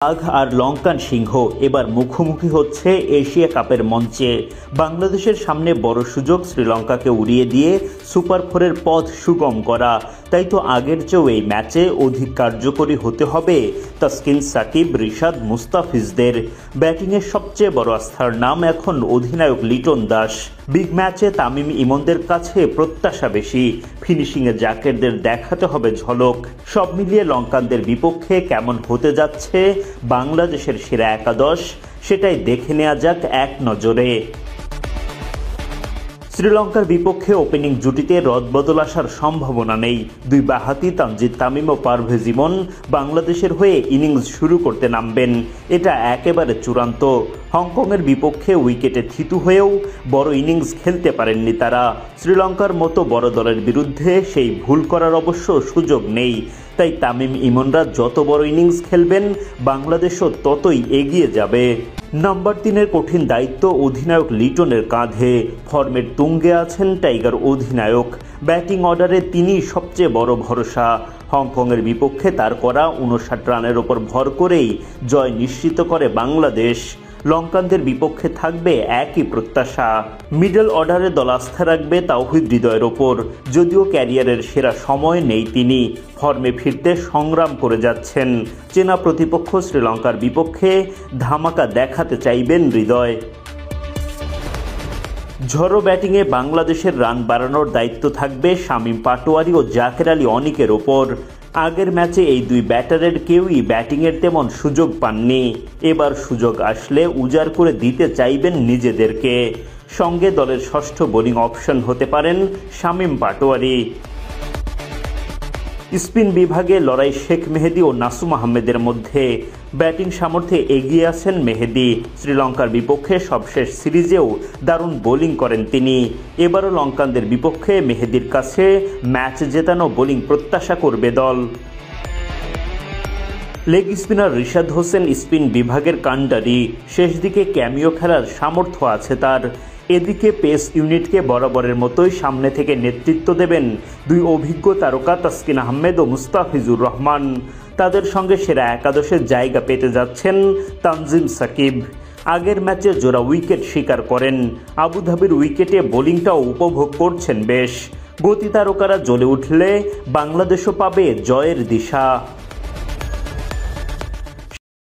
বাঘ আর লঙ্কান সিংহ এবার মুখোমুখি হচ্ছে এশিয়া কাপের মঞ্চে। বাংলাদেশের সামনে বড় সুযোগ শ্রীলঙ্কাকে উড়িয়ে দিয়ে সুপার ফোরের পথ সুগম করা। তাই তো আগের চেয়েও এই ম্যাচে অধিক কার্যকরী হতে হবে তাসকিন, সাকিব, রিশাদ, মুস্তাফিজদের। ব্যাটিংয়ের সবচেয়ে বড় আস্থার নাম এখন অধিনায়ক লিটন দাস। বিগ ম্যাচে তামিম ইমনদের কাছে প্রত্যাশা বেশি, ফিনিশিংয়ে জাকেরদের দেখাতে হবে ঝলক। সব মিলিয়ে লঙ্কানদের বিপক্ষে কেমন হতে যাচ্ছে বাংলাদেশের সেরা একাদশ, সেটাই দেখে নেওয়া যাক এক নজরে। শ্রীলঙ্কার বিপক্ষে ওপেনিং জুটিতে রদবদল আসার সম্ভাবনা নেই। দুই বাঁহাতি তানজিদ তামিম ও পারভেজ ইমন বাংলাদেশের হয়ে ইনিংস শুরু করতে নামবেন, এটা একেবারে চূড়ান্ত। হংকংয়ের বিপক্ষে উইকেটে থিতু হয়েও বড় ইনিংস খেলতে পারেননি তারা। শ্রীলঙ্কার মতো বড় দলের বিরুদ্ধে সেই ভুল করার অবশ্য সুযোগ নেই। তাই তামিম ইমনরা যত বড় ইনিংস খেলবেন বাংলাদেশও ততই এগিয়ে যাবে। নাম্বার 3-এর কঠিন দায়িত্ব অধিনায়ক লিটনের কাঁধে। ফর্মের তুঙ্গে আছেন টাইগার অধিনায়ক। ব্যাটিং অর্ডারে তিনিই সবচেয়ে বড় ভরসা। হংকংয়ের বিপক্ষে তার করা 59 রানের ওপর ভর করেই জয় নিশ্চিত করে বাংলাদেশ। লঙ্কানদের বিপক্ষে থাকবে একই প্রত্যাশা। মিডল অর্ডারে দল আস্থা রাখবে তাওহিদ হৃদয়ের ওপর। যদিও ক্যারিয়ারের সেরা সময় নেই তিনি, ফর্মে ফিরতে সংগ্রাম করে যাচ্ছেন। চেনা প্রতিপক্ষ শ্রীলঙ্কার বিপক্ষে ধামাকা দেখাতে চাইবেন হৃদয়। ঝড়ো ব্যাটিংয়ে বাংলাদেশের রান বাড়ানোর দায়িত্ব থাকবে শামীম পাটোয়ারি ও জাকের আলী অনিকের ওপর। আগের ম্যাচে এই দুই ব্যাটারের কেউই ব্যাটিংয়ের তেমন সুযোগ পাননি। এবার সুযোগ আসলে উজাড় করে দিতে চাইবেন নিজেদেরকে। সঙ্গে দলের ষষ্ঠ বোলিং অপশন হতে পারেন শামীম পাটোয়ারি। স্পিন বিভাগে লড়াই শেখ মেহেদী ও নাসুম আহমেদের মধ্যে। ব্যাটিং সামর্থ্যে এগিয়ে আছেন মেহেদী। শ্রীলঙ্কার বিপক্ষে সবশেষ সিরিজেও দারুণ বোলিং করেন তিনি। এবারও লঙ্কানদের বিপক্ষে মেহেদীর কাছে ম্যাচ জেতানো বোলিং প্রত্যাশা করবে দল। Leg spinner Rishad Hossain spin বিভাগের কাণ্ডারি। শেষ দিকে ক্যামিও খেলার সামর্থ্য আছে তার। এদিকে পেস ইউনিটকে বরাবরের মতোই সামনে থেকে নেতৃত্ব দেবেন দুই অভিজ্ঞ তারকা তাসকিন আহমেদ ও মুস্তাফিজুর রহমান। তাদের সঙ্গে সেরা একাদশের জায়গা পেতে যাচ্ছেন তানজিম, সাকিব। আগের ম্যাচে জোড়া উইকেট শিকার করেন। আবুধাবির উইকেটে বোলিংটাও উপভোগ করছেন বেশ। গতি তারকারা জ্বলে উঠলে বাংলাদেশও পাবে জয়ের দিশা।